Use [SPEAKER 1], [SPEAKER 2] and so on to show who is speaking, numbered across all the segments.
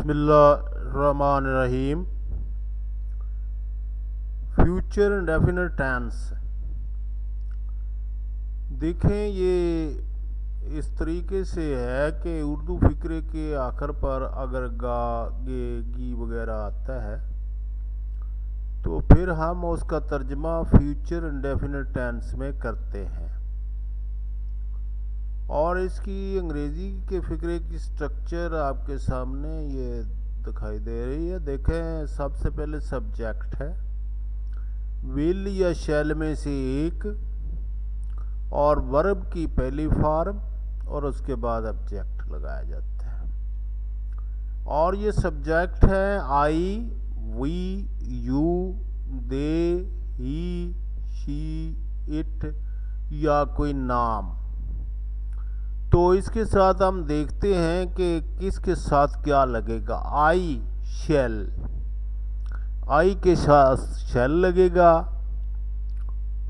[SPEAKER 1] बिस्मिल्लाहिर्रहमानिर्रहीम। Future indefinite tense. देखें, ये इस तरीके से है कि उर्दू फिक्रे के आखिर पर अगर गा गे गी वगैरह आता है तो फिर हम उसका तर्जमा फ्यूचर इंडेफिनिट टेंस में करते हैं। और इसकी अंग्रेज़ी के फिक्रे की स्ट्रक्चर आपके सामने ये दिखाई दे रही है। देखें, सबसे पहले सब्जेक्ट है, विल या शैल में से एक, और वर्ब की पहली फॉर्म, और उसके बाद ऑब्जेक्ट लगाया जाता है। और ये सब्जेक्ट है I, we, you, they, he, she, it या कोई नाम। तो इसके साथ हम देखते हैं कि किसके साथ क्या लगेगा। आई शैल, आई के साथ शैल लगेगा।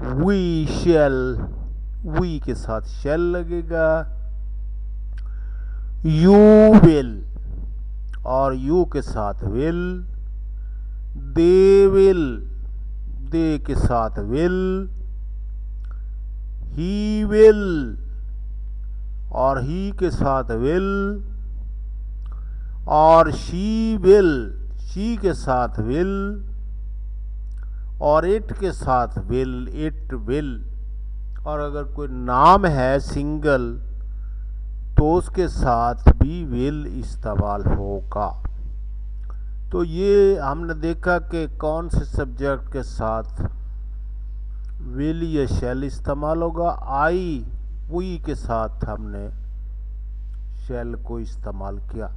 [SPEAKER 1] वी शैल, वी के साथ शैल लगेगा। यू विल, और यू के साथ विल। दे विल, दे के साथ विल। ही विल, और ही के साथ विल। और शी विल, शी के साथ विल। और इट के साथ विल, इट विल। और अगर कोई नाम है सिंगल तो उसके साथ भी विल इस्तेमाल होगा। तो ये हमने देखा कि कौन से सब्जेक्ट के साथ विल या शैल इस्तेमाल होगा। आई, वी के साथ हमने शैल को इस्तेमाल किया।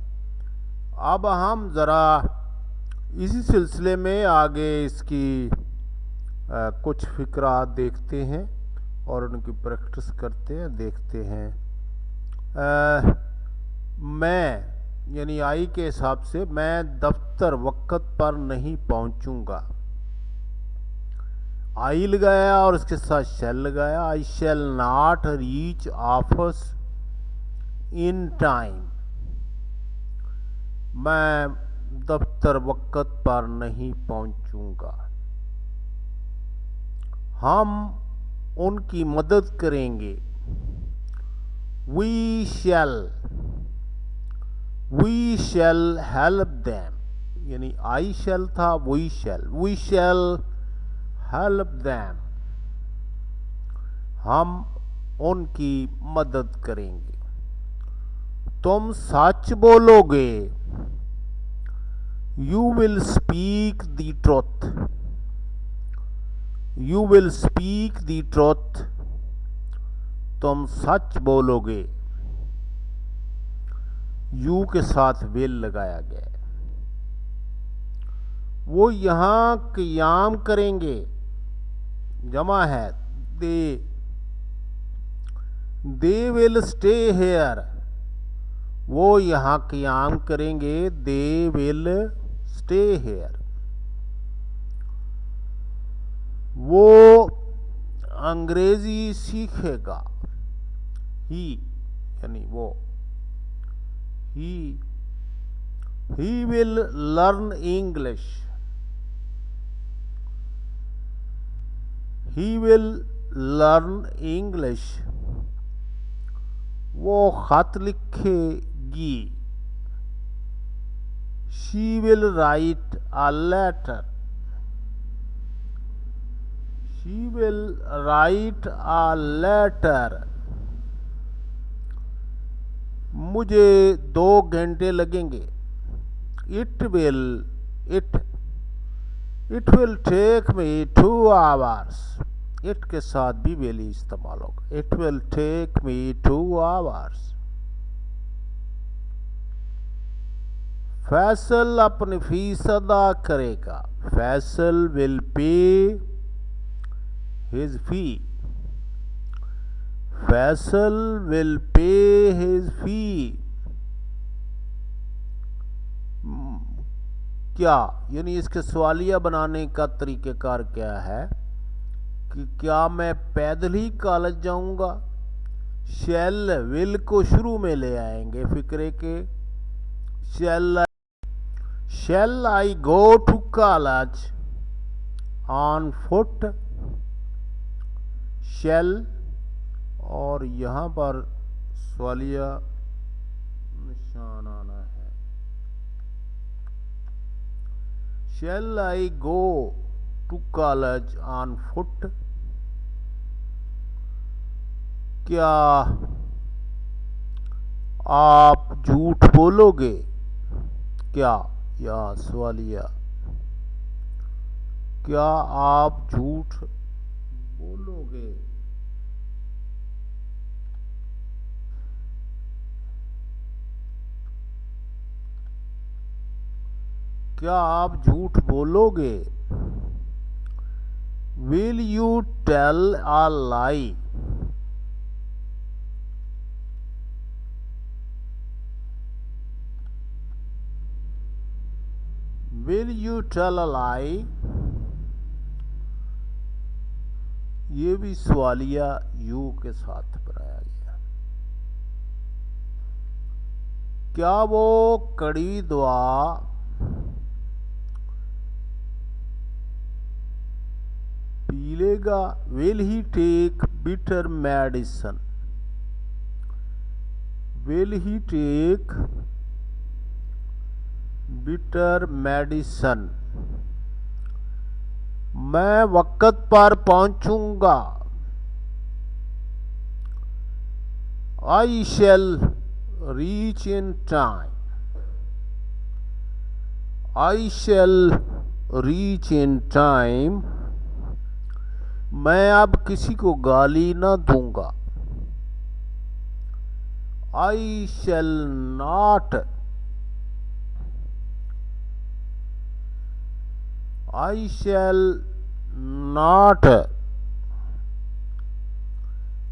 [SPEAKER 1] अब हम ज़रा इसी सिलसिले में आगे इसकी कुछ फिक्रा देखते हैं और उनकी प्रैक्टिस करते हैं, देखते हैं। मैं यानी आई के हिसाब से, मैं दफ्तर वक्त पर नहीं पहुंचूंगा। आई लगाया और उसके साथ शैल लगाया। I shall not reach office in time. मैं दफ्तर वक्त पर नहीं पहुंचूंगा। हम उनकी मदद करेंगे। We shall help them. यानी आई शैल था, वी शैल हेल्प देम। हम उनकी मदद करेंगे। तुम सच बोलोगे। You will speak the truth. You will speak the truth. तुम सच बोलोगे। यू के साथ विल लगाया गया है। वो यहां क़याम करेंगे, जमा है दे विल स्टे हेयर। वो यहां क़याम करेंगे। They will stay here. वो अंग्रेजी सीखेगा। ही यानी वो, he will learn English. He will learn English. वो खत लिखेगी। She will write a letter. She will write a letter. मुझे 2 घंटे लगेंगे। It will take me 2 hours. It के साथ भी विल इस्तेमाल होगा। It will take me 2 hours. Faisal अपनी फीस अदा करेगा। Faisal will pay his fee. Faisal will pay his फी। क्या यानी इसके सवालिया बनाने का तरीक़ेकार क्या है कि क्या मैं पैदल ही कॉलेज जाऊंगा। शैल विल को शुरू में ले आएंगे फिक्रे के। शैल Shall I go to college on foot? Shall और यहाँ पर सवालिया निशान आना है। Shall I go to college on foot? क्या आप झूठ बोलोगे? क्या या सवालिया, क्या आप झूठ बोलोगे? क्या आप झूठ बोलोगे? Will you tell a lie? Will you tell a lie? ये भी सवालिया यू के साथ बनाया गया। क्या वो कड़वी दवा पी लेगा? Will he take bitter medicine? Will he take bitter medicine? मैं वक्त पर पहुंचूंगा। I shall reach in time. I shall reach in time. मैं अब किसी को गाली ना दूंगा। I shall not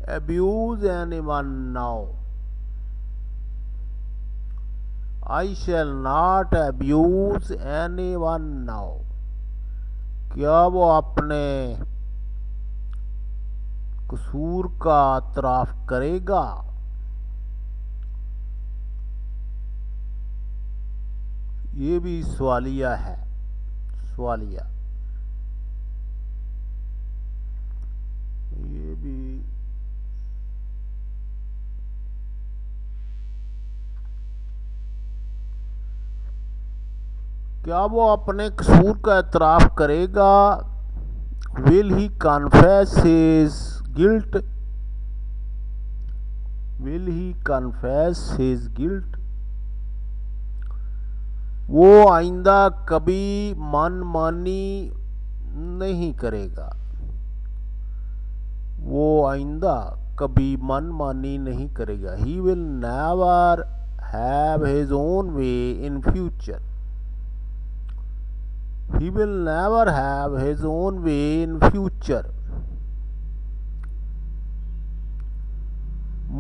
[SPEAKER 1] abuse anyone now. I shall not abuse anyone now. क्या वो अपने कसूर का इतराफ करेगा? ये भी सवालिया है। सवालिया ये भी क्या वो अपने कसूर का इतराफ करेगा? Will he confess his guilt? Will he confess his guilt? वो आइंदा कभी मनमानी नहीं करेगा। वो आइंदा कभी मनमानी नहीं करेगा। He will never have his own way in future. He will never have his own way in future.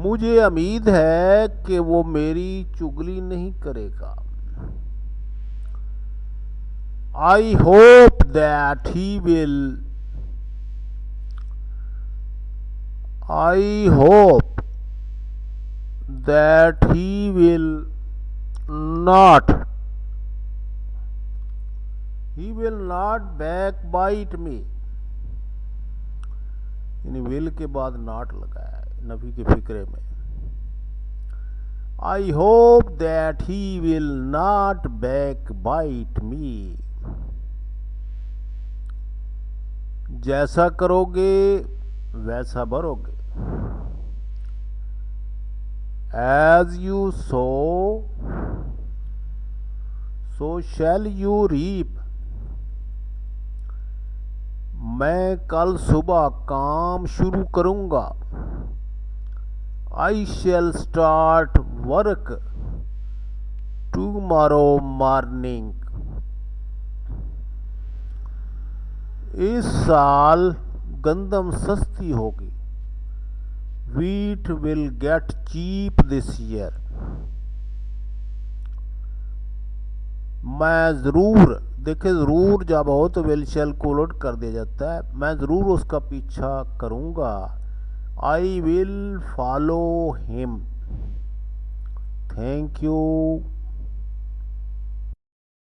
[SPEAKER 1] मुझे उम्मीद है कि वो मेरी चुगली नहीं करेगा। I hope that he will. I hope that he will not. He will not backbite me. यानी will के बाद not लगाया है नबी के फिक्रे में। I hope that he will not backbite me. जैसा करोगे वैसा भरोगे। As you sow, so shall you reap. मैं कल सुबह काम शुरू करूंगा। I shall start work tomorrow morning. इस साल गंदम सस्ती होगी। Wheat will get cheap this year. मैं ज़रूर, देखे ज़रूर जब हो तो विल शैल को उलट कर दिया जाता है। मैं ज़रूर उसका पीछा करूँगा। I will follow him. Thank you.